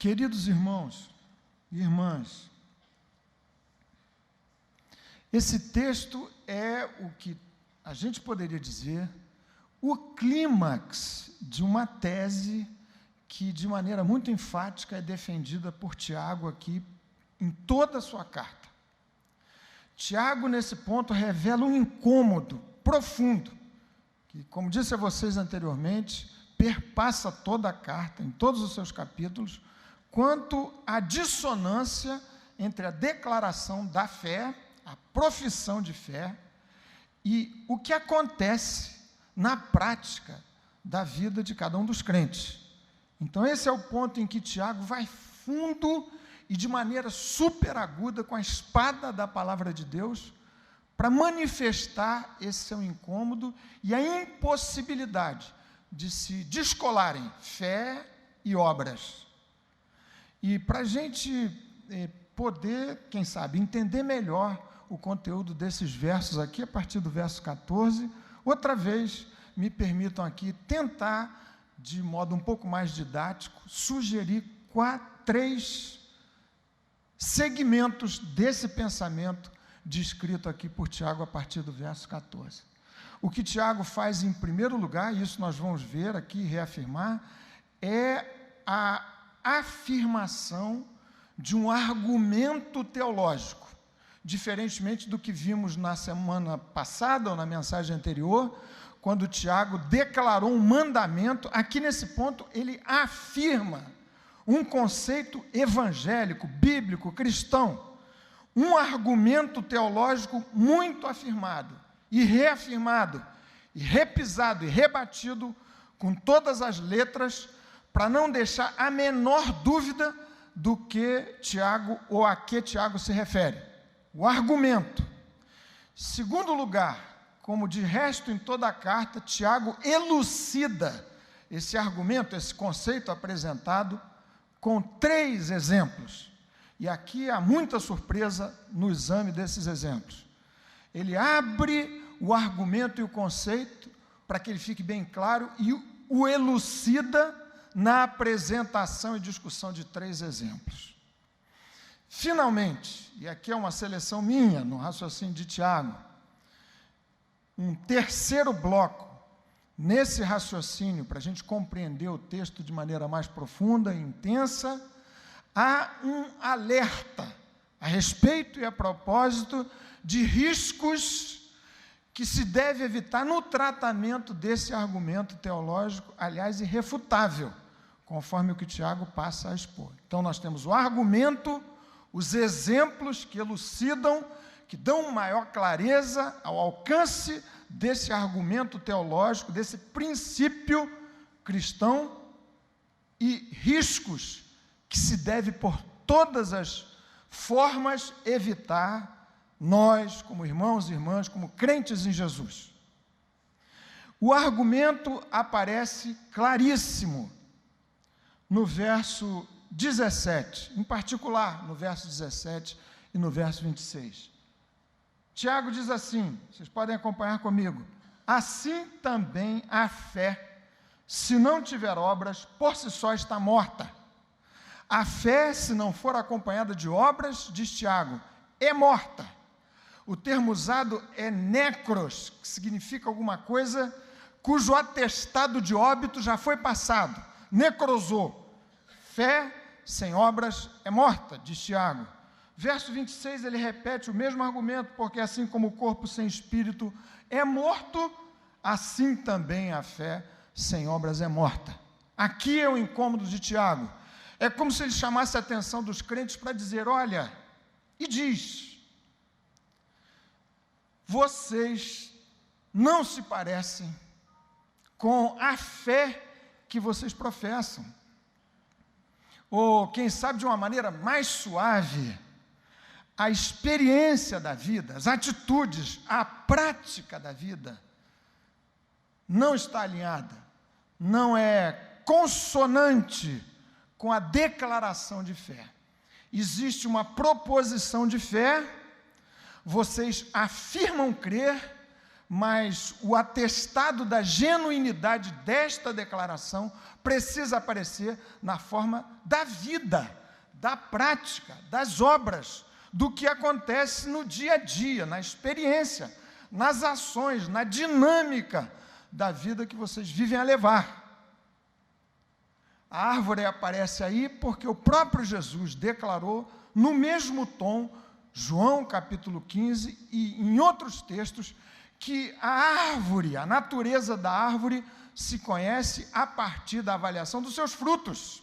Queridos irmãos e irmãs, esse texto é o que a gente poderia dizer o clímax de uma tese que, de maneira muito enfática, é defendida por Tiago aqui em toda a sua carta. Tiago, nesse ponto, revela um incômodo profundo, que, como disse a vocês anteriormente, perpassa toda a carta, em todos os seus capítulos, quanto à dissonância entre a declaração da fé, a profissão de fé, e o que acontece na prática da vida de cada um dos crentes. Então, esse é o ponto em que Tiago vai fundo e de maneira super aguda com a espada da palavra de Deus para manifestar esse seu incômodo e a impossibilidade de se descolarem fé e obras. E para a gente poder, quem sabe, entender melhor o conteúdo desses versos aqui, a partir do verso 14, outra vez, me permitam aqui tentar, de modo um pouco mais didático, sugerir 3 segmentos desse pensamento descrito aqui por Tiago a partir do verso 14. O que Tiago faz em primeiro lugar, e isso nós vamos ver aqui e reafirmar, é a afirmação de um argumento teológico, diferentemente do que vimos na semana passada ou na mensagem anterior, quando Tiago declarou um mandamento. Aqui nesse ponto ele afirma um conceito evangélico, bíblico, cristão, um argumento teológico muito afirmado e reafirmado, e repisado e rebatido com todas as letras, para não deixar a menor dúvida do que Tiago, ou a que Tiago se refere. O argumento. Segundo lugar, como de resto em toda a carta, Tiago elucida esse argumento, esse conceito apresentado com 3 exemplos. E aqui há muita surpresa no exame desses exemplos. Ele abre o argumento e o conceito para que ele fique bem claro e o elucida na apresentação e discussão de 3 exemplos. Finalmente, e aqui é uma seleção minha, no raciocínio de Tiago, um terceiro bloco, nesse raciocínio, para a gente compreender o texto de maneira mais profunda e intensa, há um alerta a respeito e a propósito de riscos que se deve evitar no tratamento desse argumento teológico, aliás, irrefutável, conforme o que Tiago passa a expor. Então, nós temos o argumento, os exemplos que elucidam, que dão maior clareza ao alcance desse argumento teológico, desse princípio cristão, e riscos que se deve, por todas as formas, evitar nós, como irmãos e irmãs, como crentes em Jesus. O argumento aparece claríssimo no verso 17, em particular no verso 17 e no verso 26. Tiago diz assim, vocês podem acompanhar comigo: assim também a fé, se não tiver obras, por si só está morta. A fé, se não for acompanhada de obras, diz Tiago, é morta. O termo usado é necros, que significa alguma coisa cujo atestado de óbito já foi passado, necrosou. Fé sem obras é morta, diz Tiago. Verso 26, ele repete o mesmo argumento, porque assim como o corpo sem espírito é morto, assim também a fé sem obras é morta. Aqui é o incômodo de Tiago. É como se ele chamasse a atenção dos crentes para dizer, olha, e diz, vocês não se parecem com a fé que vocês professam. Ou, quem sabe, de uma maneira mais suave, a experiência da vida, as atitudes, a prática da vida não está alinhada, não é consonante com a declaração de fé. Existe uma proposição de fé, vocês afirmam crer, mas o atestado da genuinidade desta declaração precisa aparecer na forma da vida, da prática, das obras, do que acontece no dia a dia, na experiência, nas ações, na dinâmica da vida que vocês vivem a levar. A árvore aparece aí porque o próprio Jesus declarou no mesmo tom, João capítulo 15 e em outros textos, que a árvore, a natureza da árvore se conhece a partir da avaliação dos seus frutos.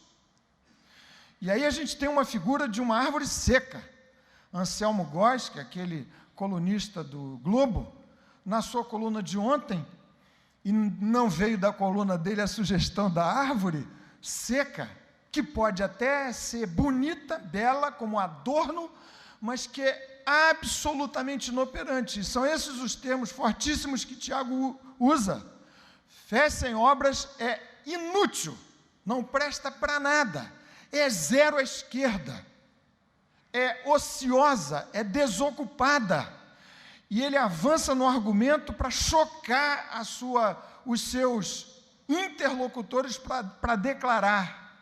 E aí a gente tem uma figura de uma árvore seca. Anselmo Góes, que é aquele colunista do Globo, na sua coluna de ontem, e não veio da coluna dele a sugestão da árvore seca, que pode até ser bonita, bela, como adorno, mas que é absolutamente inoperante. E são esses os termos fortíssimos que Tiago usa. Fé sem obras é inútil, não presta para nada, é zero à esquerda, é ociosa, é desocupada. E ele avança no argumento para chocar os seus interlocutores para declarar: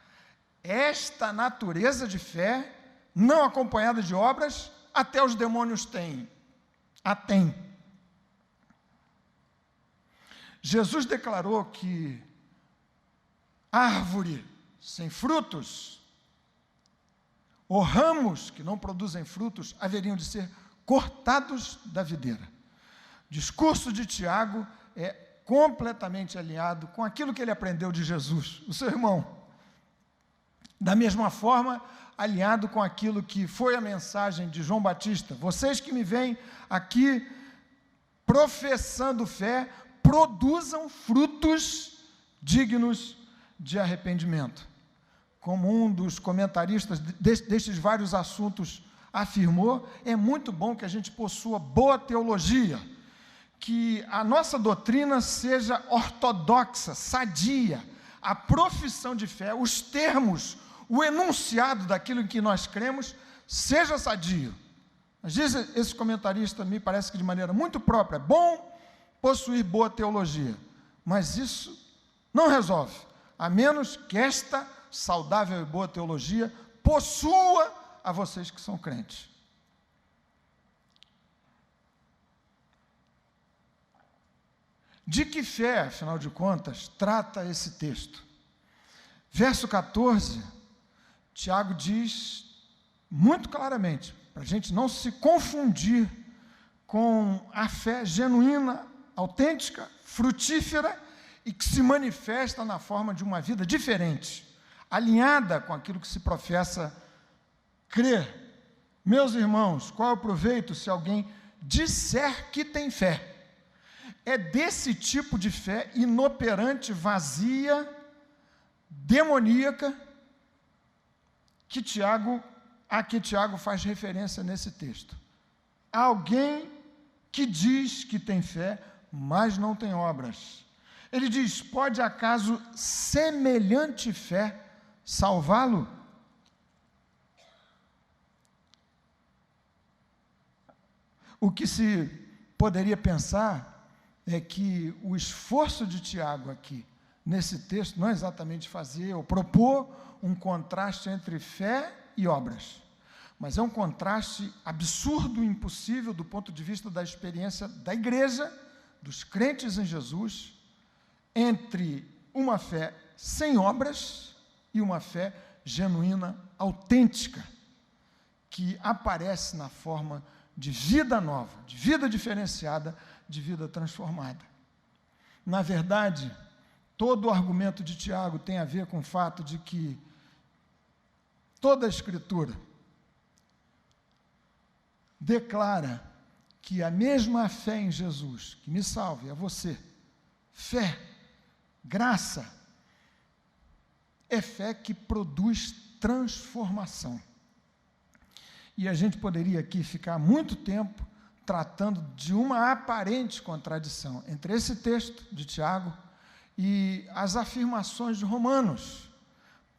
esta natureza de fé, não acompanhada de obras, até os demônios têm. A têm. Jesus declarou que árvore sem frutos, ou ramos que não produzem frutos, haveriam de ser cortados da videira. O discurso de Tiago é completamente alinhado com aquilo que ele aprendeu de Jesus, o seu irmão. Da mesma forma, alinhado com aquilo que foi a mensagem de João Batista: vocês que me veem aqui professando fé, produzam frutos dignos de arrependimento. Como um dos comentaristas destes vários assuntos afirmou, é muito bom que a gente possua boa teologia, que a nossa doutrina seja ortodoxa, sadia, a profissão de fé, os termos, o enunciado daquilo em que nós cremos, seja sadio. Às vezes, esse comentarista me parece que de maneira muito própria: é bom possuir boa teologia, mas isso não resolve, a menos que esta saudável e boa teologia possua a vocês que são crentes. De que fé, afinal de contas, trata esse texto? Verso 14, Tiago diz muito claramente, para a gente não se confundir com a fé genuína, autêntica, frutífera e que se manifesta na forma de uma vida diferente, alinhada com aquilo que se professa crer. Meus irmãos, qual é o proveito se alguém disser que tem fé? É desse tipo de fé inoperante, vazia, demoníaca, a que Tiago faz referência nesse texto. Alguém que diz que tem fé, mas não tem obras. Ele diz: pode acaso semelhante fé salvá-lo? O que se poderia pensar é que o esforço de Tiago aqui, nesse texto, não é exatamente fazer ou propor um contraste entre fé e obras, mas é um contraste absurdo, impossível do ponto de vista da experiência da igreja, dos crentes em Jesus, entre uma fé sem obras e uma fé genuína, autêntica, que aparece na forma de vida nova, de vida diferenciada, de vida transformada. Na verdade, todo o argumento de Tiago tem a ver com o fato de que toda a Escritura declara que a mesma fé em Jesus, que me salve, é você, fé, graça, é fé que produz transformação. E a gente poderia aqui ficar muito tempo tratando de uma aparente contradição entre esse texto de Tiago e as afirmações de Romanos.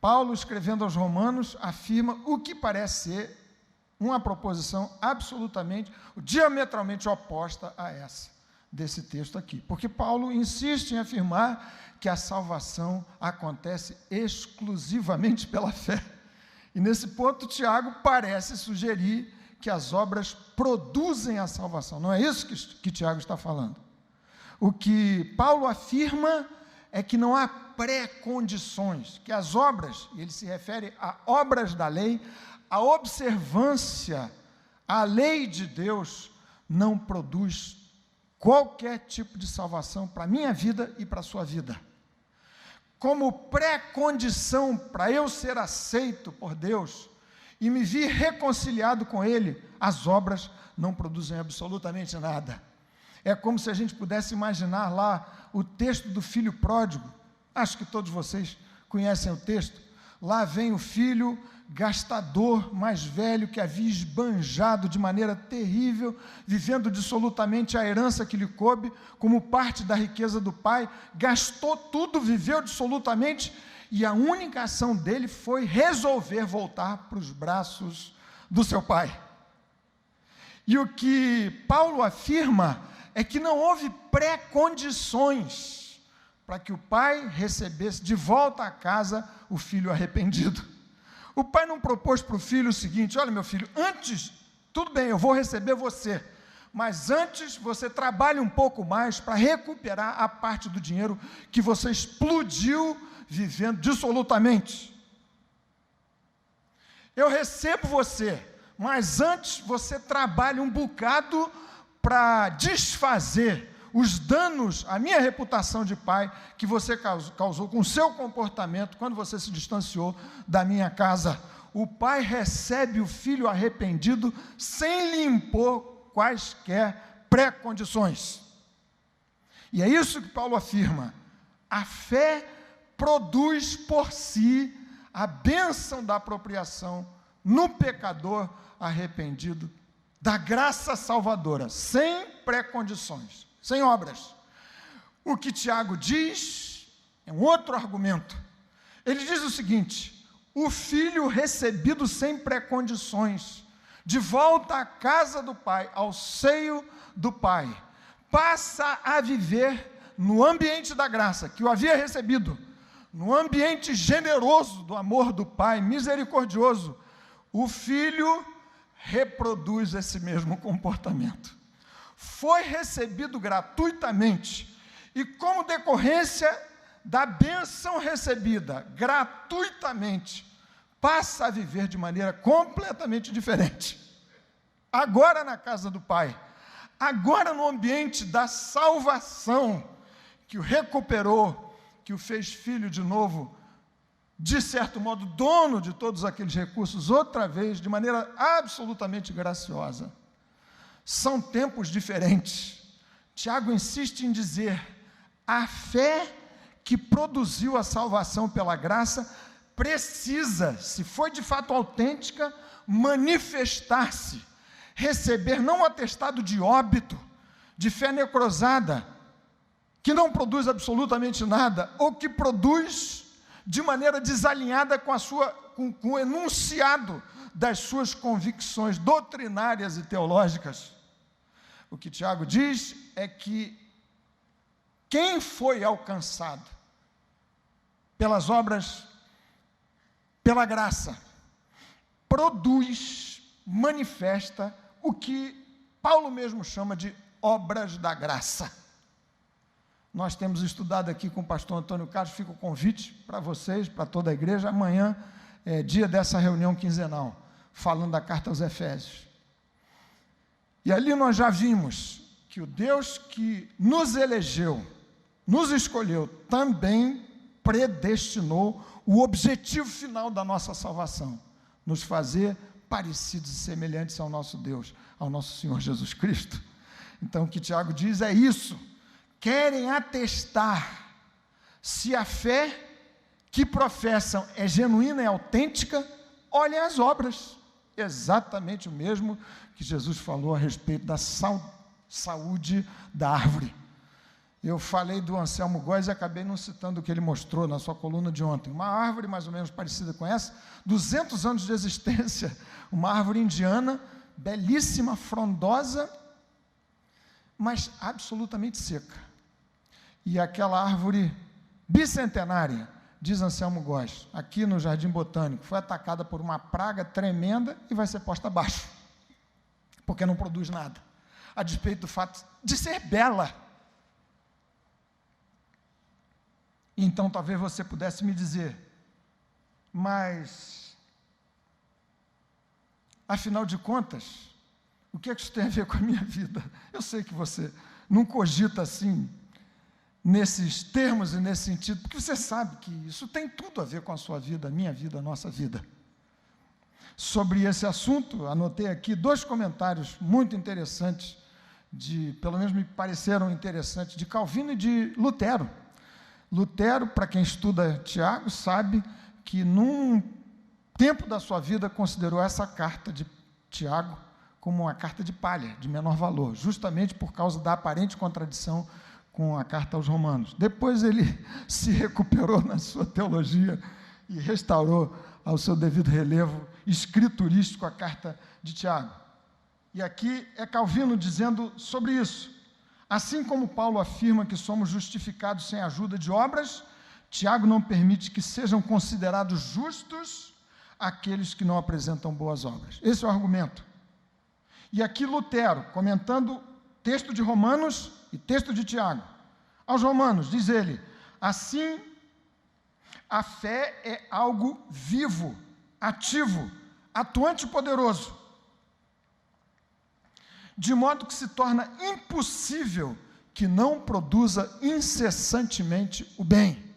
Paulo, escrevendo aos Romanos, afirma o que parece ser uma proposição absolutamente, diametralmente oposta a essa. desse texto aqui, porque Paulo insiste em afirmar que a salvação acontece exclusivamente pela fé. E nesse ponto, Tiago parece sugerir que as obras produzem a salvação. Não é isso que Tiago está falando. O que Paulo afirma é que não há pré-condições, que as obras, ele se refere a obras da lei, a observância, a lei de Deus não produz qualquer tipo de salvação para a minha vida e para a sua vida. Como pré-condição para eu ser aceito por Deus e me vir reconciliado com Ele, as obras não produzem absolutamente nada. É como se a gente pudesse imaginar lá o texto do filho pródigo. Acho que todos vocês conhecem o texto. Lá vem o filho gastador mais velho, que havia esbanjado de maneira terrível, vivendo dissolutamente a herança que lhe coube, como parte da riqueza do pai, gastou tudo, viveu dissolutamente, e a única ação dele foi resolver voltar para os braços do seu pai. E o que Paulo afirma é que não houve pré-condições para que o pai recebesse de volta a casa o filho arrependido. O pai não propôs para o filho o seguinte: olha, meu filho, antes, tudo bem, eu vou receber você, mas antes você trabalhe um pouco mais para recuperar a parte do dinheiro que você explodiu vivendo dissolutamente. Eu recebo você, mas antes você trabalhe um bocado para desfazer os danos à minha reputação de pai que você causou com o seu comportamento quando você se distanciou da minha casa. O pai recebe o filho arrependido sem lhe impor quaisquer pré-condições. E é isso que Paulo afirma. A fé produz por si a bênção da apropriação no pecador arrependido da graça salvadora, sem pré-condições, sem obras. O que Tiago diz é um outro argumento. Ele diz o seguinte: o filho recebido sem pré-condições, de volta à casa do pai, ao seio do pai, passa a viver no ambiente da graça que o havia recebido, no ambiente generoso do amor do pai, misericordioso. O filho reproduz esse mesmo comportamento. Foi recebido gratuitamente e, como decorrência da bênção recebida gratuitamente, passa a viver de maneira completamente diferente. Agora na casa do pai, agora no ambiente da salvação, que o recuperou, que o fez filho de novo, de certo modo dono de todos aqueles recursos, outra vez, de maneira absolutamente graciosa. São tempos diferentes. Tiago insiste em dizer: a fé que produziu a salvação pela graça precisa, se foi de fato autêntica, manifestar-se, receber não um atestado de óbito, de fé necrosada, que não produz absolutamente nada, ou que produz de maneira desalinhada com o enunciado das suas convicções doutrinárias e teológicas. O que Tiago diz é que quem foi alcançado pelas obras, pela graça, produz, manifesta o que Paulo mesmo chama de obras da graça. Nós temos estudado aqui com o pastor Antônio Carlos, fica o convite para vocês, para toda a igreja. Amanhã é dia dessa reunião quinzenal, falando da carta aos Efésios. E ali nós já vimos que o Deus que nos elegeu, nos escolheu, também predestinou o objetivo final da nossa salvação, nos fazer parecidos e semelhantes ao nosso Deus, ao nosso Senhor Jesus Cristo. Então o que Tiago diz é isso: querem atestar se a fé que professam é genuína e autêntica, olhem as obras. Exatamente o mesmo que Jesus falou a respeito da saúde da árvore. Eu falei do Anselmo Góes e acabei não citando o que ele mostrou na sua coluna de ontem. Uma árvore mais ou menos parecida com essa, 200 anos de existência, uma árvore indiana, belíssima, frondosa, mas absolutamente seca. E aquela árvore bicentenária, diz Anselmo Góes, aqui no Jardim Botânico, foi atacada por uma praga tremenda e vai ser posta abaixo, porque não produz nada, a despeito do fato de ser bela. Então, talvez você pudesse me dizer, mas, afinal de contas, o que é que isso tem a ver com a minha vida? Eu sei que você não cogita assim, nesses termos e nesse sentido, porque você sabe que isso tem tudo a ver com a sua vida, a minha vida, a nossa vida. Sobre esse assunto, anotei aqui 2 comentários muito interessantes, pelo menos me pareceram interessantes, de Calvino e de Lutero. Lutero, para quem estuda Tiago, sabe que num tempo da sua vida considerou essa carta de Tiago como uma carta de palha, de menor valor, justamente por causa da aparente contradição com a carta aos Romanos. Depois ele se recuperou na sua teologia e restaurou ao seu devido relevo escriturístico a carta de Tiago. E aqui é Calvino dizendo sobre isso. Assim como Paulo afirma que somos justificados sem a ajuda de obras, Tiago não permite que sejam considerados justos aqueles que não apresentam boas obras. Esse é o argumento. E aqui Lutero, comentando texto de Romanos e texto de Tiago. Aos Romanos, diz ele, assim, a fé é algo vivo, ativo, atuante e poderoso, de modo que se torna impossível que não produza incessantemente o bem.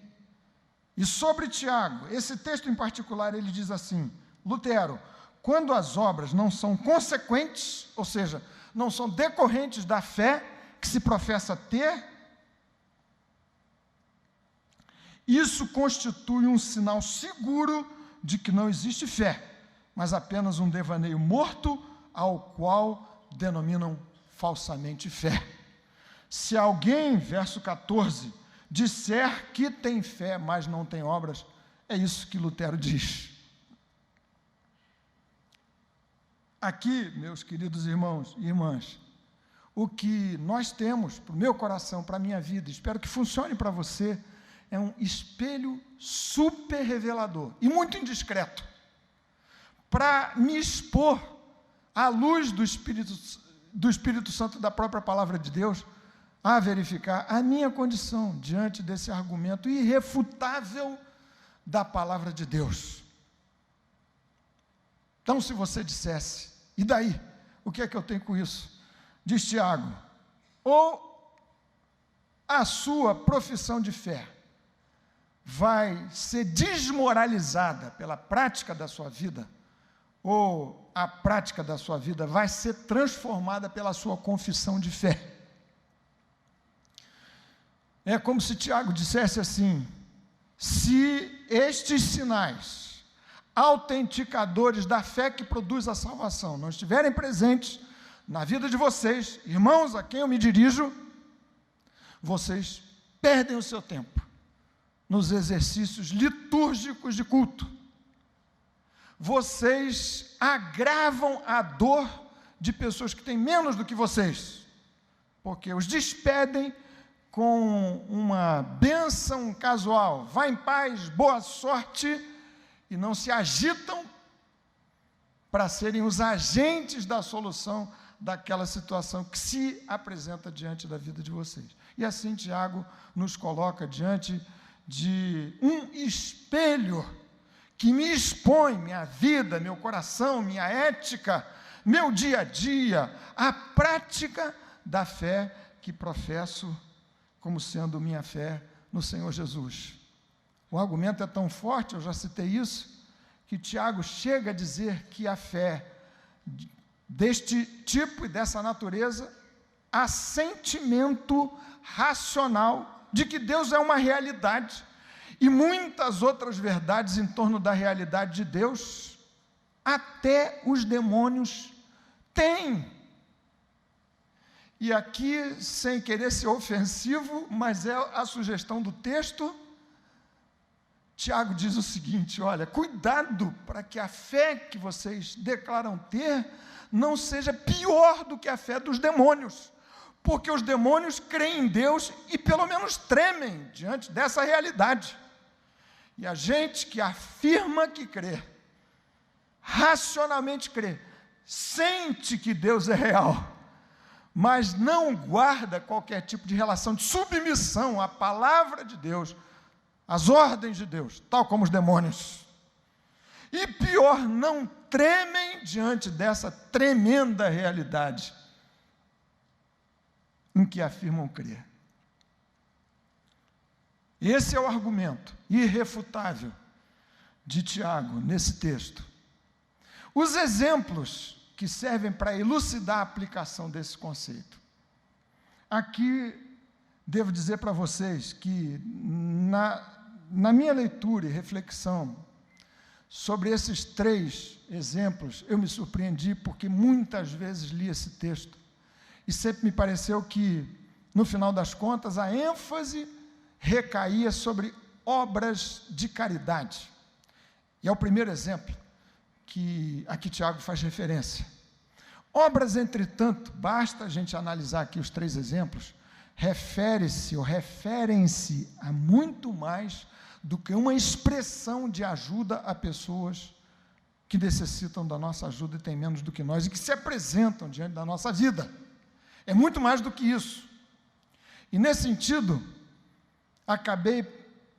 E sobre Tiago, esse texto em particular, ele diz assim, Lutero, quando as obras não são consequentes, ou seja, não são decorrentes da fé que se professa ter, isso constitui um sinal seguro de que não existe fé, mas apenas um devaneio morto, ao qual denominam falsamente fé. Se alguém, verso 14, disser que tem fé, mas não tem obras, é isso que Lutero diz. Aqui, meus queridos irmãos e irmãs, o que nós temos para o meu coração, para a minha vida, espero que funcione para você, é um espelho super revelador e muito indiscreto, para me expor à luz do Espírito Santo da própria palavra de Deus, a verificar a minha condição diante desse argumento irrefutável da palavra de Deus. Então, se você dissesse, e daí? O que é que eu tenho com isso? Diz Tiago, ou a sua profissão de fé vai ser desmoralizada pela prática da sua vida, ou a prática da sua vida vai ser transformada pela sua confissão de fé. É como se Tiago dissesse assim, se estes sinais autenticadores da fé que produz a salvação não estiverem presentes na vida de vocês, irmãos a quem eu me dirijo, vocês perdem o seu tempo nos exercícios litúrgicos de culto. Vocês agravam a dor de pessoas que têm menos do que vocês, porque os despedem com uma bênção casual, vá em paz, boa sorte, e não se agitam para serem os agentes da solução daquela situação que se apresenta diante da vida de vocês. E assim Tiago nos coloca diante de um espelho que me expõe minha vida, meu coração, minha ética, meu dia a dia, a prática da fé que professo como sendo minha fé no Senhor Jesus. O argumento é tão forte, eu já citei isso, que Tiago chega a dizer que a fé deste tipo e dessa natureza, há sentimento racional de que Deus é uma realidade e muitas outras verdades em torno da realidade de Deus, até os demônios têm. E aqui, sem querer ser ofensivo, mas é a sugestão do texto, Tiago diz o seguinte, olha, cuidado para que a fé que vocês declaram ter não seja pior do que a fé dos demônios, Porque os demônios creem em Deus e pelo menos tremem diante dessa realidade. E a gente que afirma que crê, racionalmente crê, sente que Deus é real, mas não guarda qualquer tipo de relação de submissão à palavra de Deus, às ordens de Deus, tal como os demônios. E pior, não tremem diante dessa tremenda realidade em que afirmam crer. Esse é o argumento irrefutável de Tiago nesse texto. Os exemplos que servem para elucidar a aplicação desse conceito. Aqui, devo dizer para vocês que, na minha leitura e reflexão sobre esses 3 exemplos, eu me surpreendi porque muitas vezes li esse texto e sempre me pareceu que, no final das contas, a ênfase recaía sobre obras de caridade. E é o primeiro exemplo a que Tiago faz referência. Obras, entretanto, basta a gente analisar aqui os 3 exemplos, referem-se a muito mais do que uma expressão de ajuda a pessoas que necessitam da nossa ajuda e têm menos do que nós, e que se apresentam diante da nossa vida. É muito mais do que isso. E, nesse sentido, acabei,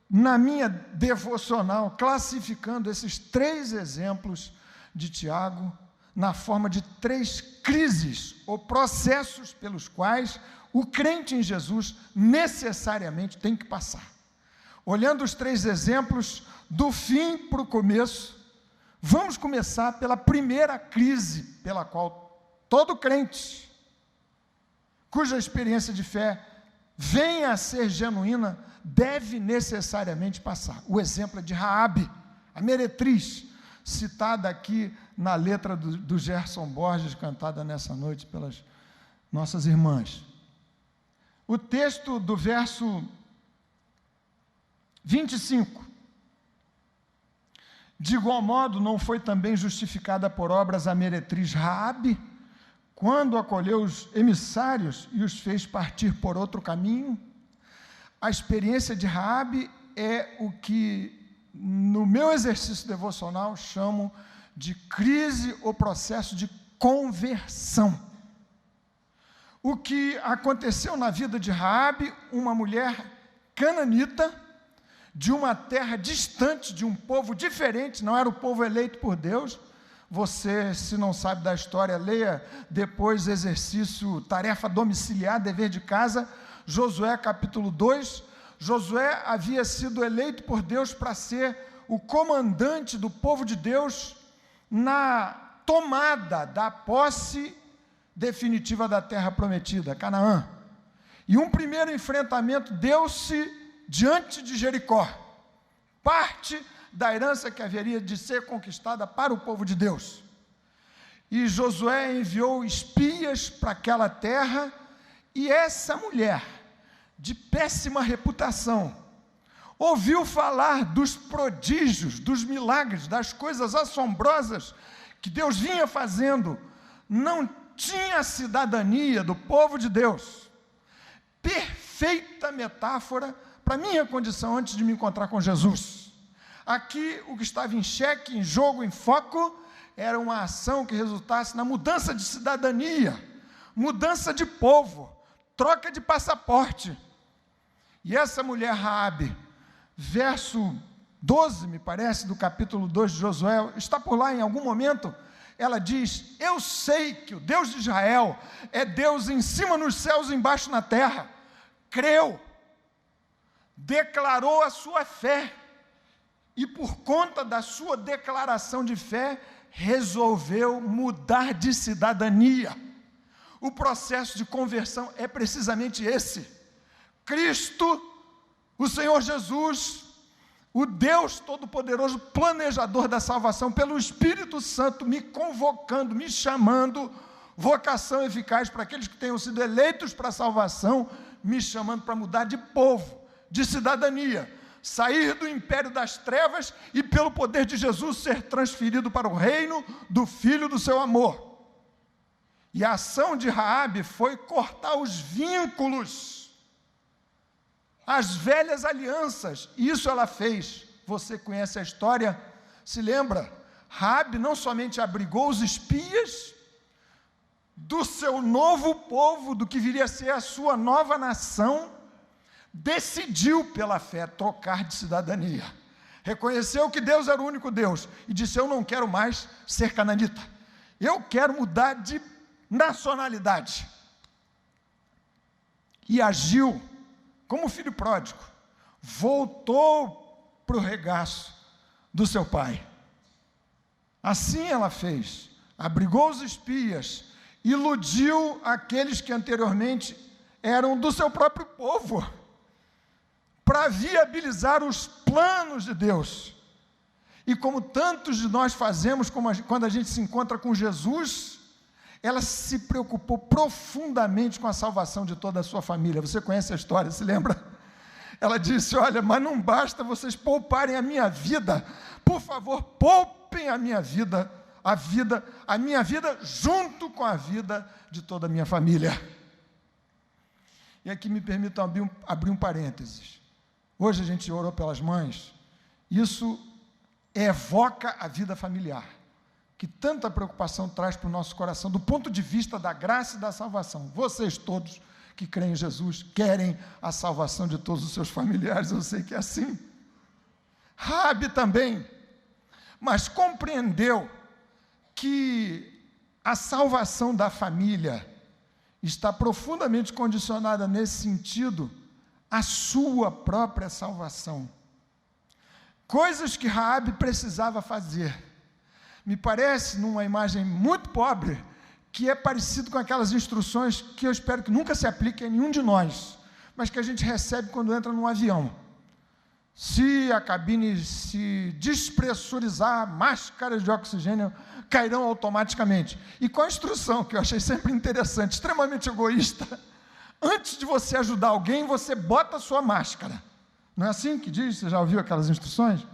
na minha devocional, classificando esses 3 exemplos de Tiago na forma de 3 crises ou processos pelos quais o crente em Jesus necessariamente tem que passar. Olhando os 3 exemplos, do fim para o começo, vamos começar pela primeira crise pela qual todo crente, cuja experiência de fé venha a ser genuína, deve necessariamente passar. O exemplo é de Raabe, a meretriz, citada aqui na letra do Gerson Borges, cantada nessa noite pelas nossas irmãs. O texto do verso 25. De igual modo, não foi também justificada por obras a meretriz Raabe, quando acolheu os emissários e os fez partir por outro caminho? A experiência de Raabe é o que, no meu exercício devocional, chamo de crise ou processo de conversão. O que aconteceu na vida de Raabe, uma mulher cananita, de uma terra distante, de um povo diferente, não era o povo eleito por Deus. Você, se não sabe da história, leia depois exercício, tarefa domiciliar, dever de casa, Josué capítulo 2, Josué havia sido eleito por Deus para ser o comandante do povo de Deus na tomada da posse definitiva da terra prometida, Canaã. E um primeiro enfrentamento deu-se diante de Jericó, parte da herança que haveria de ser conquistada para o povo de Deus. E Josué enviou espias para aquela terra, e essa mulher, de péssima reputação, ouviu falar dos prodígios, dos milagres, das coisas assombrosas que Deus vinha fazendo, não tinha a cidadania do povo de Deus. Perfeita metáfora para a minha condição antes de me encontrar com Jesus. Aqui, o que estava em xeque, em jogo, em foco, era uma ação que resultasse na mudança de cidadania, mudança de povo, troca de passaporte. E essa mulher Raabe, verso 12, me parece, do capítulo 2 de Josué, está por lá em algum momento, ela diz: eu sei que o Deus de Israel é Deus em cima nos céus e embaixo na terra. Creu, declarou a sua fé, e por conta da sua declaração de fé, resolveu mudar de cidadania. O processo de conversão é precisamente esse. Cristo, o Senhor Jesus, o Deus Todo-Poderoso, planejador da salvação, pelo Espírito Santo, me convocando, me chamando, vocação eficaz para aqueles que tenham sido eleitos para a salvação, me chamando para mudar de povo, de cidadania, sair do império das trevas e, pelo poder de Jesus, ser transferido para o reino do Filho do seu amor. E a ação de Raabe foi cortar os vínculos, as velhas alianças. Isso ela fez. Você conhece a história? Se lembra? Raabe não somente abrigou os espias do seu novo povo, do que viria a ser a sua nova nação, decidiu pela fé trocar de cidadania. Reconheceu que Deus era o único Deus e disse: eu não quero mais ser cananita, eu quero mudar de nacionalidade. E agiu como filho pródigo, voltou para o regaço do seu pai. Assim ela fez, abrigou os espias, iludiu aqueles que anteriormente eram do seu próprio povo, para viabilizar os planos de Deus. E como tantos de nós fazemos, quando a gente se encontra com Jesus, ela se preocupou profundamente com a salvação de toda a sua família. Você conhece a história, se lembra? Ela disse: olha, mas não basta vocês pouparem a minha vida, por favor, poupem a minha vida, a minha vida junto com a vida de toda a minha família. E aqui me permitam abrir um parênteses. Hoje a gente orou pelas mães, isso evoca a vida familiar, que tanta preocupação traz para o nosso coração, do ponto de vista da graça e da salvação. Vocês todos que creem em Jesus querem a salvação de todos os seus familiares, eu sei que é assim. Raabe também, mas compreendeu que a salvação da família está profundamente condicionada nesse sentido à sua própria salvação. Coisas que Raabe precisava fazer. Me parece, numa imagem muito pobre, que é parecido com aquelas instruções que eu espero que nunca se apliquem a nenhum de nós, mas que a gente recebe quando entra num avião. Se a cabine se despressurizar, máscaras de oxigênio cairão automaticamente. E com a instrução, que eu achei sempre interessante, extremamente egoísta: antes de você ajudar alguém, você bota a sua máscara. Não é assim que diz? Você já ouviu aquelas instruções?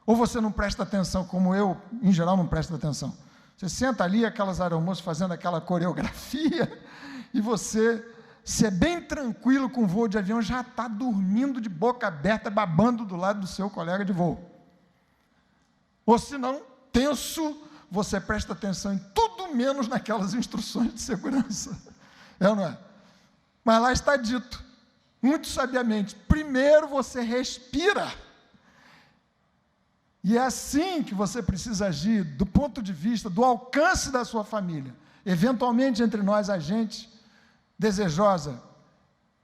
Ou você não presta atenção, como eu, em geral, não presto atenção? Você senta ali, aquelas aeromoças fazendo aquela coreografia, e você, se é bem tranquilo com o voo de avião, já está dormindo de boca aberta, babando do lado do seu colega de voo. Ou se não, tenso, você presta atenção em tudo menos naquelas instruções de segurança. É ou não é? Mas lá está dito, muito sabiamente: primeiro você respira. E é assim que você precisa agir, do ponto de vista do alcance da sua família. Eventualmente, entre nós, há gente desejosa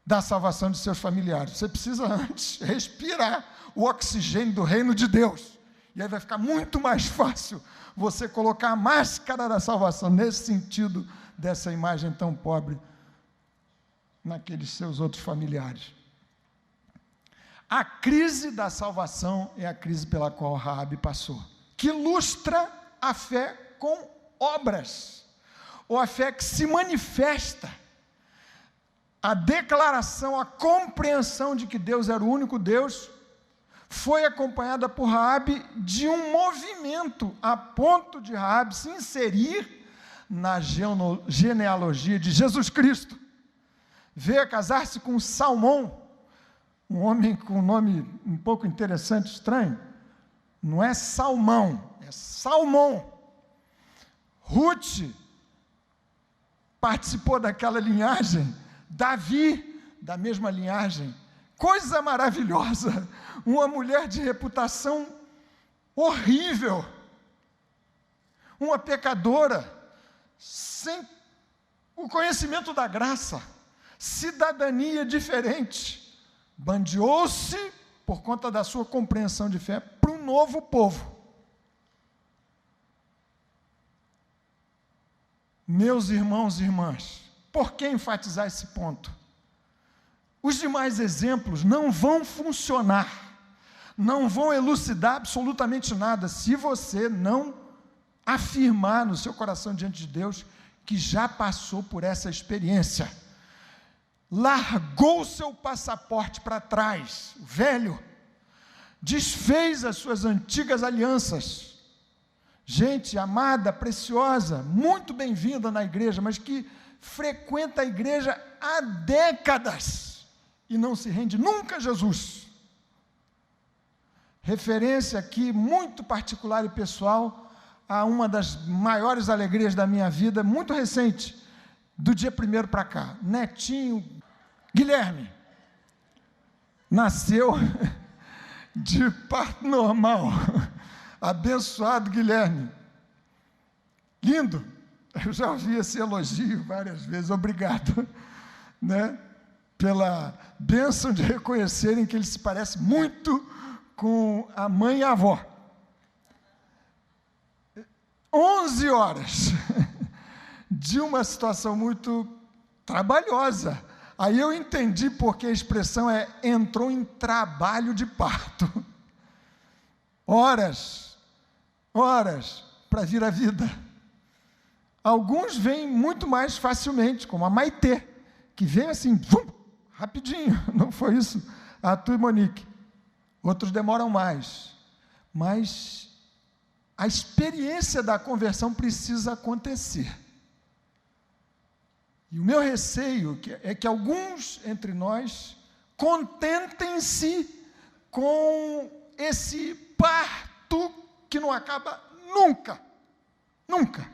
da salvação de seus familiares. Você precisa antes respirar o oxigênio do reino de Deus. E aí vai ficar muito mais fácil você colocar a máscara da salvação, nesse sentido dessa imagem tão pobre, naqueles seus outros familiares. A crise da salvação é a crise pela qual Raabe passou, que ilustra a fé com obras, ou a fé que se manifesta. A declaração, a compreensão de que Deus era o único Deus, foi acompanhada por Raabe de um movimento, a ponto de Raabe se inserir na genealogia de Jesus Cristo. Veio a casar-se com Salmão, um homem com um nome um pouco interessante, estranho. Não é Salmão, é Salmão. Ruth participou daquela linhagem, Davi, da mesma linhagem. Coisa maravilhosa, uma mulher de reputação horrível, uma pecadora, sem o conhecimento da graça, cidadania diferente, bandeou-se, por conta da sua compreensão de fé, para um novo povo. Meus irmãos e irmãs, por que enfatizar esse ponto? Os demais exemplos não vão funcionar, não vão elucidar absolutamente nada, se você não afirmar no seu coração diante de Deus que já passou por essa experiência. Largou seu passaporte para trás, velho, desfez as suas antigas alianças, gente amada, preciosa, muito bem-vinda na igreja, mas que frequenta a igreja há décadas e não se rende nunca a Jesus. Referência aqui muito particular e pessoal a uma das maiores alegrias da minha vida, muito recente, do dia 1º para cá. Netinho Guilherme nasceu de parto normal. Abençoado Guilherme. Lindo. Eu já ouvi esse elogio várias vezes. Obrigado, né, pela bênção de reconhecerem que ele se parece muito com a mãe e a avó. 11 horas de uma situação muito trabalhosa. Aí eu entendi porque a expressão entrou em trabalho de parto. Horas para vir à vida. Alguns vêm muito mais facilmente, como a Maitê, que vem assim, rapidinho, não foi isso? A Tu e Monique. Outros demoram mais, mas a experiência da conversão precisa acontecer. E o meu receio é que alguns entre nós contentem-se com esse parto que não acaba nunca, nunca.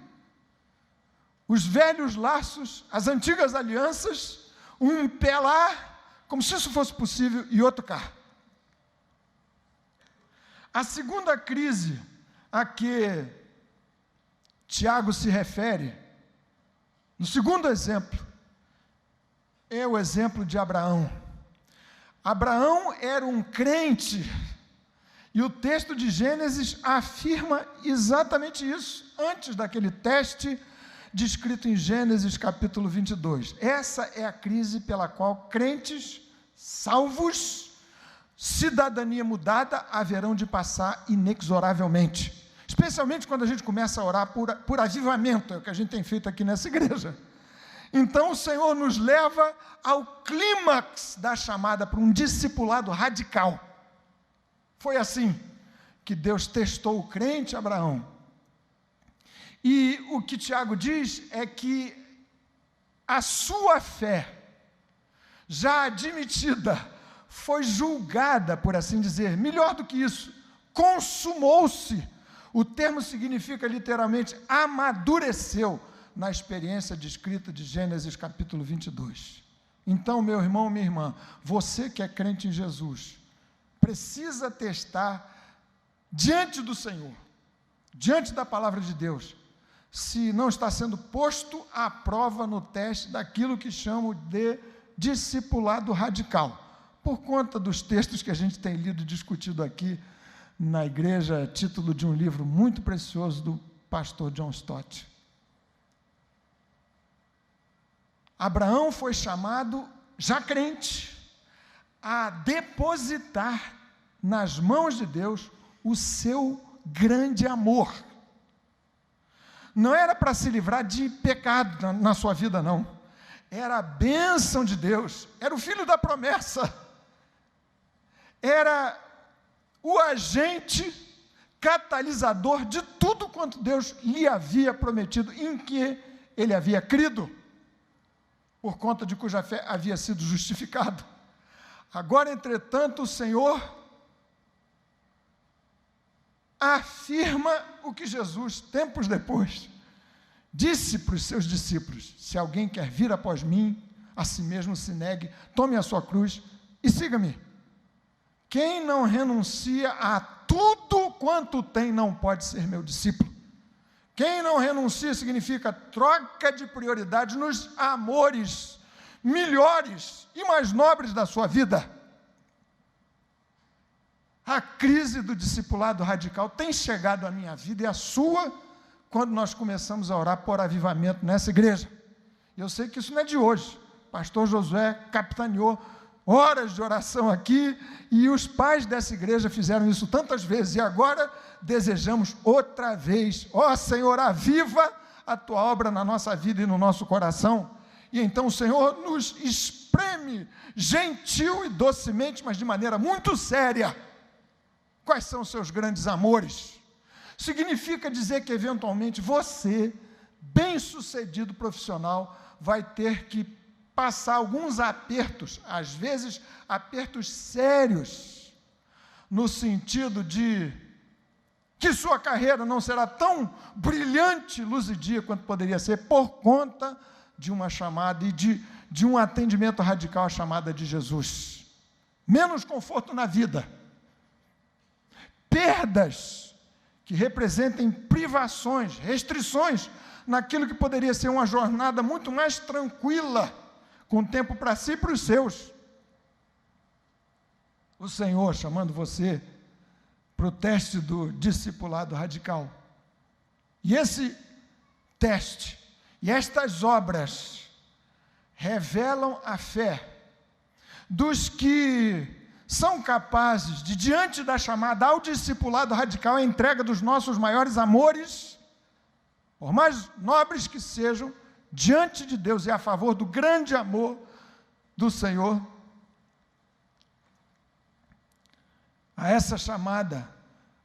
Os velhos laços, as antigas alianças, um pé lá, como se isso fosse possível, e outro cá. A segunda crise a que Tiago se refere, no segundo exemplo, é o exemplo de Abraão. Abraão era um crente, e o texto de Gênesis afirma exatamente isso, antes daquele teste descrito em Gênesis capítulo 22. Essa é a crise pela qual crentes salvos, cidadania mudada, haverão de passar inexoravelmente. Especialmente quando a gente começa a orar por avivamento, é o que a gente tem feito aqui nessa igreja. Então o Senhor nos leva ao clímax da chamada para um discipulado radical. Foi assim que Deus testou o crente Abraão. E o que Tiago diz é que a sua fé, já admitida, foi julgada, por assim dizer, melhor do que isso, consumou-se. O termo significa literalmente amadureceu na experiência descrita de Gênesis capítulo 22. Então, meu irmão, minha irmã, você que é crente em Jesus, precisa testar diante do Senhor, diante da palavra de Deus, se não está sendo posto à prova no teste daquilo que chamo de discipulado radical, por conta dos textos que a gente tem lido e discutido aqui na igreja, título de um livro muito precioso do pastor John Stott. Abraão foi chamado, já crente, a depositar nas mãos de Deus o seu grande amor. Não era para se livrar de pecado na sua vida, não. Era a bênção de Deus, era o filho da promessa, era o agente catalisador de tudo quanto Deus lhe havia prometido, em que ele havia crido, por conta de cuja fé havia sido justificado. Agora, entretanto, o Senhor afirma o que Jesus, tempos depois, disse para os seus discípulos: se alguém quer vir após mim, a si mesmo se negue, tome a sua cruz e siga-me. Quem não renuncia a tudo quanto tem não pode ser meu discípulo. Quem não renuncia significa troca de prioridade nos amores melhores e mais nobres da sua vida. A crise do discipulado radical tem chegado à minha vida e à sua, quando nós começamos a orar por avivamento nessa igreja. Eu sei que isso não é de hoje. Pastor Josué capitaneou horas de oração aqui, e os pais dessa igreja fizeram isso tantas vezes, e agora desejamos outra vez: ó Senhor, aviva a tua obra na nossa vida e no nosso coração. E então o Senhor nos espreme, gentil e docemente, mas de maneira muito séria: quais são os seus grandes amores? significa dizer que, eventualmente, você, bem-sucedido profissional, vai ter que passar alguns apertos, às vezes apertos sérios, no sentido de que sua carreira não será tão brilhante, luzidia, quanto poderia ser, por conta de uma chamada e de um atendimento radical à chamada de Jesus. Menos conforto na vida. Perdas que representem privações, restrições, naquilo que poderia ser uma jornada muito mais tranquila, com tempo para si e para os seus. O Senhor chamando você para o teste do discipulado radical. E esse teste, e estas obras, revelam a fé dos que são capazes de, diante da chamada ao discipulado radical, a entrega dos nossos maiores amores, por mais nobres que sejam, diante de Deus e a favor do grande amor do Senhor. A essa chamada,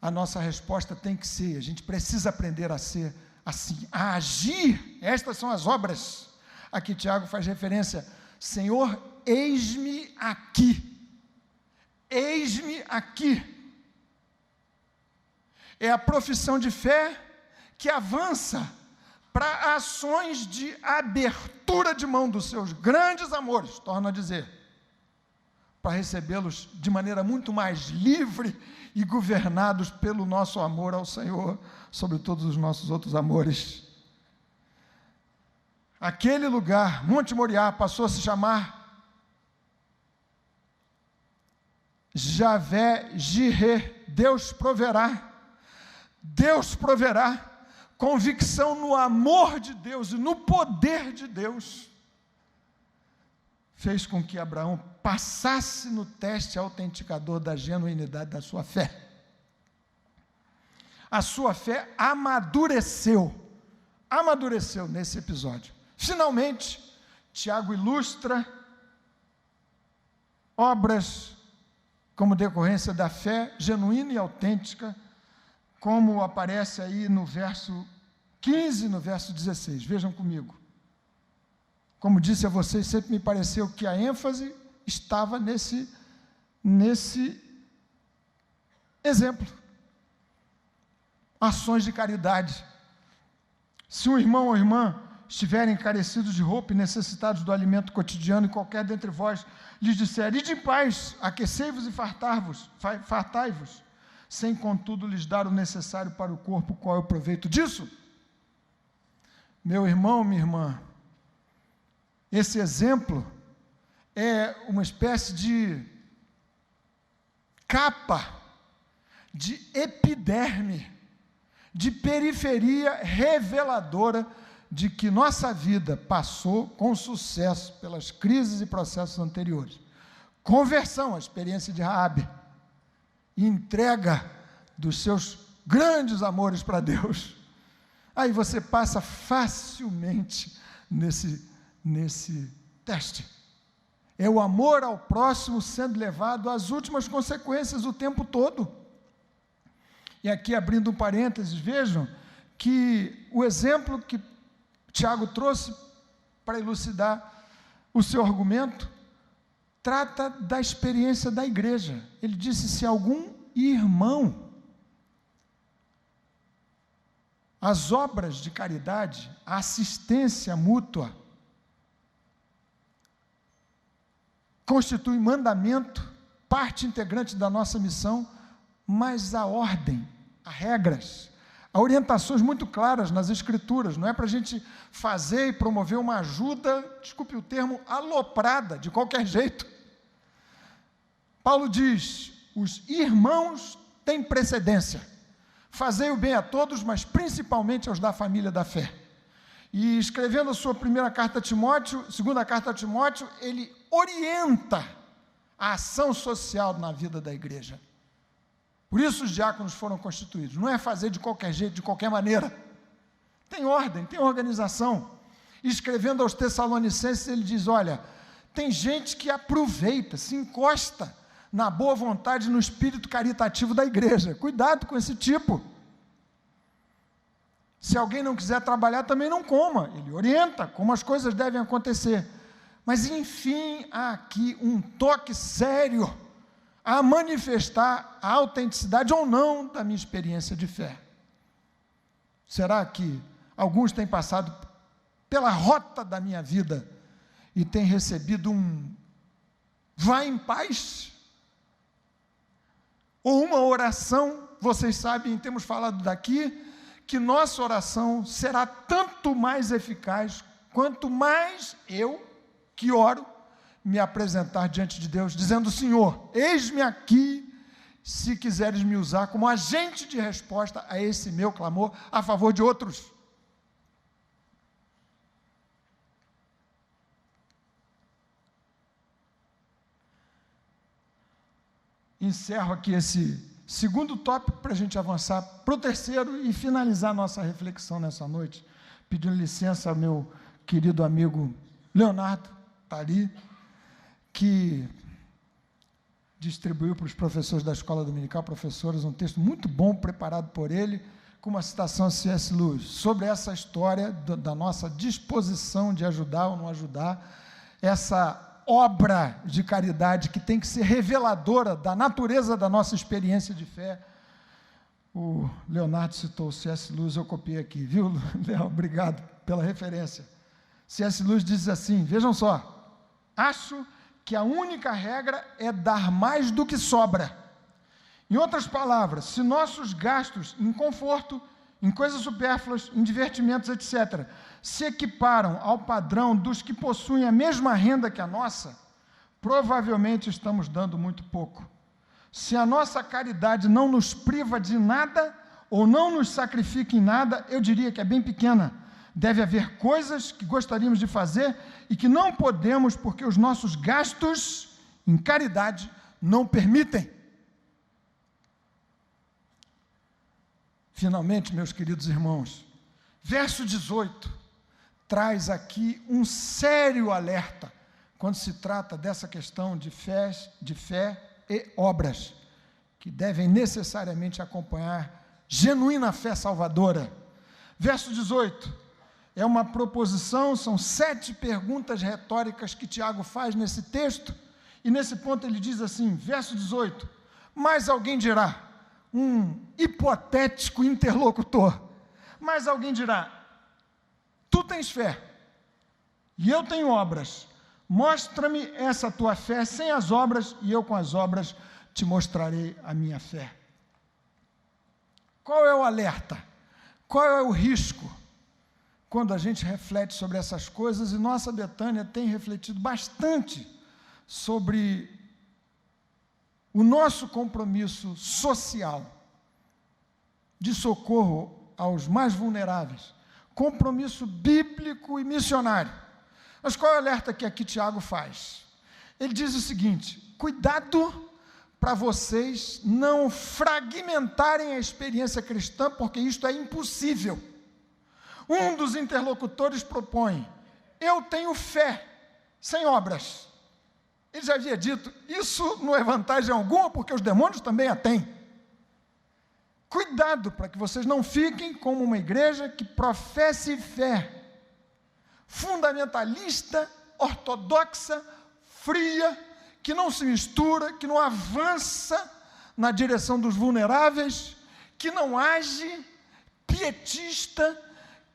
a nossa resposta tem que ser, a gente precisa aprender a ser assim, a agir. Estas são as obras a que Tiago faz referência. Senhor, eis-me aqui. Eis-me aqui. É a profissão de fé que avança para ações de abertura de mão dos seus grandes amores, torno a dizer, para recebê-los de maneira muito mais livre e governados pelo nosso amor ao Senhor, sobre todos os nossos outros amores. Aquele lugar, Monte Moriá, passou a se chamar Javé Jireh, Deus proverá. Deus proverá. Convicção no amor de Deus e no poder de Deus fez com que Abraão passasse no teste autenticador da genuinidade da sua fé. A sua fé amadureceu nesse episódio. Finalmente, Tiago ilustra obras como decorrência da fé genuína e autêntica, como aparece aí no verso 15 e no verso 16. Vejam comigo. Como disse a vocês, sempre me pareceu que a ênfase estava nesse exemplo. Ações de caridade. Se um irmão ou irmã estiverem carecidos de roupa e necessitados do alimento cotidiano, e qualquer dentre vós lhes disser, ide em paz, aquecei-vos e fartai-vos, sem contudo lhes dar o necessário para o corpo, qual é o proveito disso? Meu irmão, minha irmã, esse exemplo é uma espécie de capa, de epiderme, de periferia reveladora de que nossa vida passou com sucesso pelas crises e processos anteriores. Conversão, a experiência de Raabe, entrega dos seus grandes amores para Deus. Aí você passa facilmente nesse teste. É o amor ao próximo sendo levado às últimas consequências o tempo todo. E aqui, abrindo um parênteses, vejam que o exemplo que Tiago trouxe para elucidar o seu argumento trata da experiência da igreja. Ele disse, se algum irmão, as obras de caridade, a assistência mútua, constitui mandamento, parte integrante da nossa missão, mas a ordem, há regras, há orientações muito claras nas Escrituras, não é para a gente fazer e promover uma ajuda, desculpe o termo, aloprada, de qualquer jeito. Paulo diz, os irmãos têm precedência, fazei o bem a todos, mas principalmente aos da família da fé. E escrevendo a sua segunda carta a Timóteo, ele orienta a ação social na vida da igreja. Por isso os diáconos foram constituídos. Não é fazer de qualquer jeito, de qualquer maneira. Tem ordem, tem organização. E escrevendo aos Tessalonicenses, ele diz, olha, tem gente que aproveita, se encosta na boa vontade, no espírito caritativo da igreja. Cuidado com esse tipo. Se alguém não quiser trabalhar, também não coma. Ele orienta como as coisas devem acontecer. Mas, enfim, há aqui um toque sério a manifestar a autenticidade ou não da minha experiência de fé. Será que alguns têm passado pela rota da minha vida e têm recebido um vá em paz? Ou uma oração? Vocês sabem, temos falado daqui, que nossa oração será tanto mais eficaz quanto mais eu, que oro, me apresentar diante de Deus, dizendo: Senhor, eis-me aqui, se quiseres me usar como agente de resposta a esse meu clamor a favor de outros. Encerro aqui esse segundo tópico para a gente avançar para o terceiro e finalizar nossa reflexão nessa noite, pedindo licença ao meu querido amigo Leonardo, está ali, que distribuiu para os professores da escola dominical, professores, um texto muito bom, preparado por ele, com uma citação a C.S. Lewis, sobre essa história da nossa disposição de ajudar ou não ajudar, essa obra de caridade que tem que ser reveladora da natureza da nossa experiência de fé. O Leonardo citou o C.S. Lewis, eu copiei aqui, viu, Léo? Obrigado pela referência. C.S. Lewis diz assim, vejam só: acho que a única regra é dar mais do que sobra. Em outras palavras, se nossos gastos em conforto, em coisas supérfluas, em divertimentos, etc., se equiparam ao padrão dos que possuem a mesma renda que a nossa, provavelmente estamos dando muito pouco. Se a nossa caridade não nos priva de nada, ou não nos sacrifica em nada, eu diria que é bem pequena. Deve haver coisas que gostaríamos de fazer e que não podemos porque os nossos gastos em caridade não permitem. Finalmente, meus queridos irmãos, verso 18 traz aqui um sério alerta quando se trata dessa questão de fé e obras, que devem necessariamente acompanhar genuína fé salvadora. Verso 18 é uma proposição, são 7 perguntas retóricas que Tiago faz nesse texto, e nesse ponto ele diz assim, verso 18, mas alguém dirá, um hipotético interlocutor, mas alguém dirá, tu tens fé, e eu tenho obras, mostra-me essa tua fé sem as obras, e eu com as obras te mostrarei a minha fé. Qual é o alerta? Qual é o risco? Quando a gente reflete sobre essas coisas, e nossa Betânia tem refletido bastante sobre o nosso compromisso social de socorro aos mais vulneráveis, compromisso bíblico e missionário. Mas qual é o alerta que aqui Tiago faz? Ele diz o seguinte: cuidado para vocês não fragmentarem a experiência cristã, porque isto é impossível. Um dos interlocutores propõe, eu tenho fé, sem obras. Ele já havia dito, isso não é vantagem alguma, porque os demônios também a têm. Cuidado para que vocês não fiquem como uma igreja que professe fé fundamentalista, ortodoxa, fria, que não se mistura, que não avança na direção dos vulneráveis, que não age, pietista,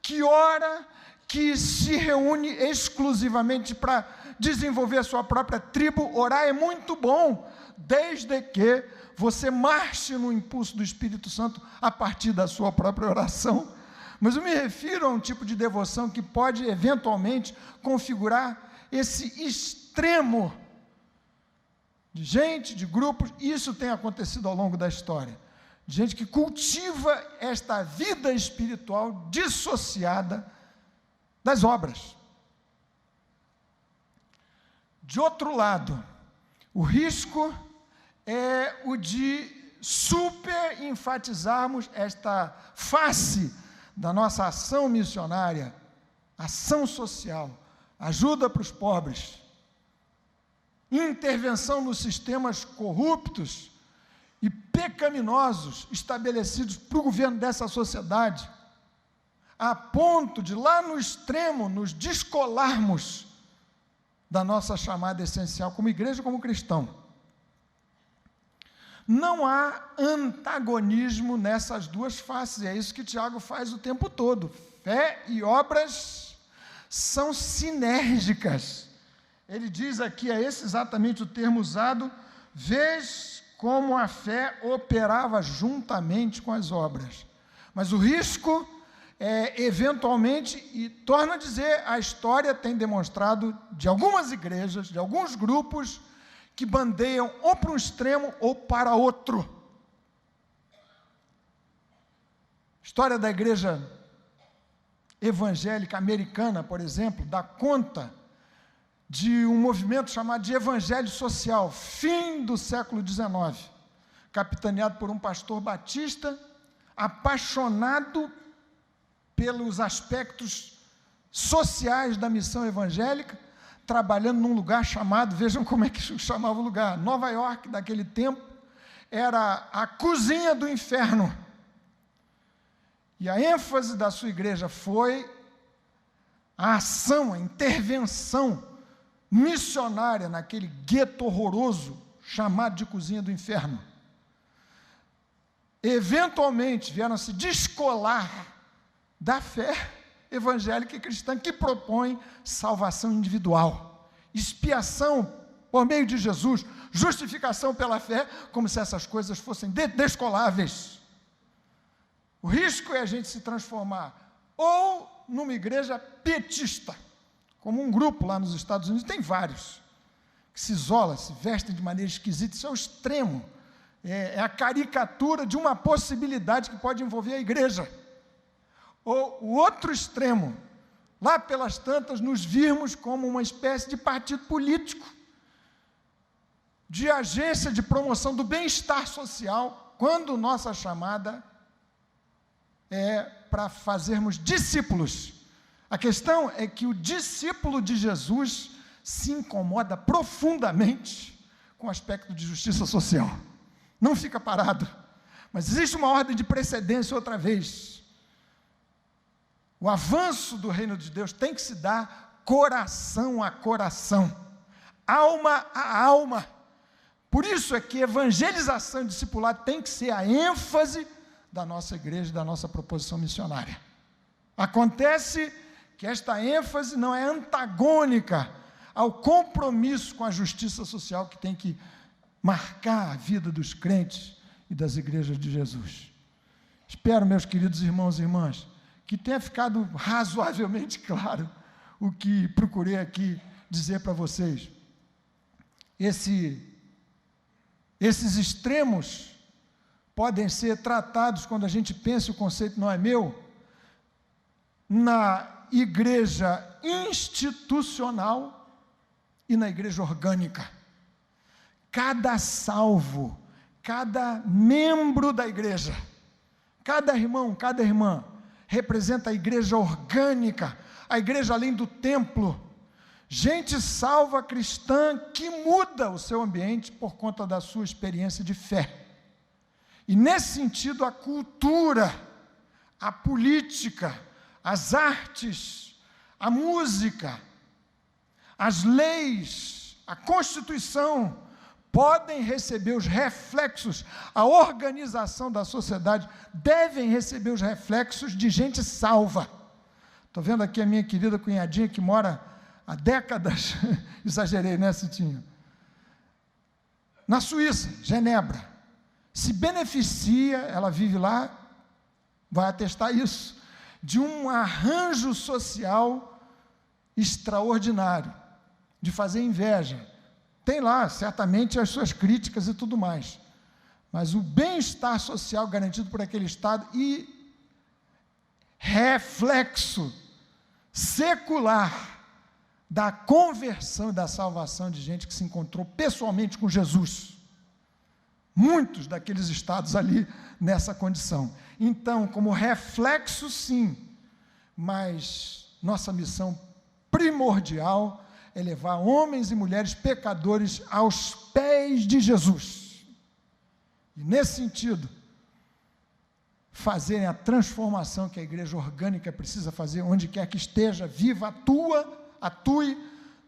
que ora, que se reúne exclusivamente para desenvolver a sua própria tribo. Orar é muito bom, desde que você marche no impulso do Espírito Santo a partir da sua própria oração. Mas eu me refiro a um tipo de devoção que pode, eventualmente, configurar esse extremo de gente, de grupos. Isso tem acontecido ao longo da história. De gente que cultiva esta vida espiritual dissociada das obras. De outro lado, o risco é o de super enfatizarmos esta face da nossa ação missionária, ação social, ajuda para os pobres, intervenção nos sistemas corruptos e pecaminosos estabelecidos para o governo dessa sociedade, a ponto de, lá no extremo, nos descolarmos da nossa chamada essencial como igreja, como cristão. Não há antagonismo nessas duas faces, é isso que Tiago faz o tempo todo. Fé e obras são sinérgicas. Ele diz aqui, é esse exatamente o termo usado, vês como a fé operava juntamente com as obras. Mas o risco é, eventualmente, e torno a dizer, a história tem demonstrado de algumas igrejas, de alguns grupos, que bandeiam ou para um extremo ou para outro. História da igreja evangélica americana, por exemplo, dá conta de um movimento chamado de evangelho social, fim do século XIX, capitaneado por um pastor batista, apaixonado pelos aspectos sociais da missão evangélica, trabalhando num lugar chamado, vejam como é que chamava o lugar, Nova York, daquele tempo, era a cozinha do inferno. E a ênfase da sua igreja foi a ação, a intervenção missionária naquele gueto horroroso chamado de cozinha do inferno. Eventualmente vieram se descolar da fé evangélica e cristã que propõe salvação individual, expiação por meio de Jesus, justificação pela fé, como se essas coisas fossem descoláveis. O risco é a gente se transformar ou numa igreja petista, como um grupo lá nos Estados Unidos, tem vários, que se isola, se vestem de maneira esquisita, isso é o extremo, é a caricatura de uma possibilidade que pode envolver a igreja. Ou o outro extremo, lá pelas tantas, nos virmos como uma espécie de partido político, de agência de promoção do bem-estar social, quando nossa chamada é para fazermos discípulos. A questão é que o discípulo de Jesus se incomoda profundamente com o aspecto de justiça social. Não fica parado, mas existe uma ordem de precedência outra vez. O avanço do reino de Deus tem que se dar coração a coração, alma a alma. Por isso é que evangelização e discipulado tem que ser a ênfase da nossa igreja, da nossa proposição missionária. Acontece que esta ênfase não é antagônica ao compromisso com a justiça social que tem que marcar a vida dos crentes e das igrejas de Jesus. Espero, meus queridos irmãos e irmãs, que tenha ficado razoavelmente claro o que procurei aqui dizer para vocês. Esses extremos podem ser tratados, quando a gente pensa, o conceito não é meu, na igreja institucional e na igreja orgânica. Cada salvo, cada membro da igreja, cada irmão, cada irmã, representa a igreja orgânica, a igreja além do templo, gente salva cristã que muda o seu ambiente por conta da sua experiência de fé. E nesse sentido, a cultura, a política, as artes, a música, as leis, a Constituição, podem receber os reflexos, a organização da sociedade devem receber os reflexos de gente salva. Estou vendo aqui a minha querida cunhadinha que mora há décadas, exagerei, né, Citinho? Na Suíça, Genebra, se beneficia, ela vive lá, vai atestar isso, de um arranjo social extraordinário, de fazer inveja. Tem lá, certamente, as suas críticas e tudo mais, mas o bem-estar social garantido por aquele Estado e reflexo secular da conversão e da salvação de gente que se encontrou pessoalmente com Jesus. Muitos daqueles estados ali nessa condição. Então, como reflexo, sim, mas nossa missão primordial é levar homens e mulheres pecadores aos pés de Jesus. E nesse sentido, fazerem a transformação que a igreja orgânica precisa fazer, onde quer que esteja, viva, atue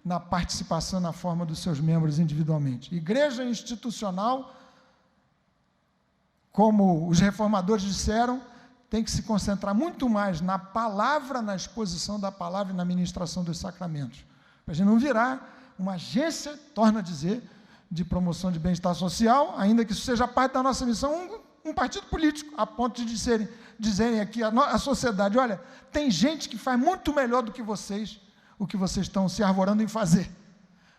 na participação na forma dos seus membros individualmente. Igreja institucional, como os reformadores disseram, tem que se concentrar muito mais na palavra, na exposição da palavra e na ministração dos sacramentos. Para a gente não virar uma agência, torna a dizer, de promoção de bem-estar social, ainda que isso seja parte da nossa missão, um partido político, a ponto de dizerem aqui à sociedade, olha, tem gente que faz muito melhor do que vocês, o que vocês estão se arvorando em fazer.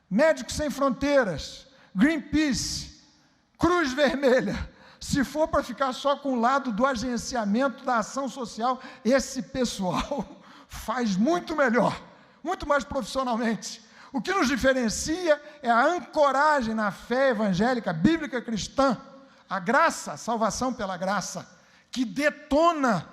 Médicos Sem Fronteiras, Greenpeace, Cruz Vermelha, se for para ficar só com o lado do agenciamento da ação social, esse pessoal faz muito melhor, muito mais profissionalmente. O que nos diferencia é a ancoragem na fé evangélica, bíblica cristã, a graça, a salvação pela graça, que detona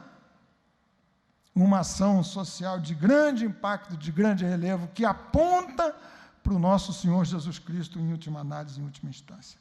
uma ação social de grande impacto, de grande relevo, que aponta para o nosso Senhor Jesus Cristo em última análise, em última instância.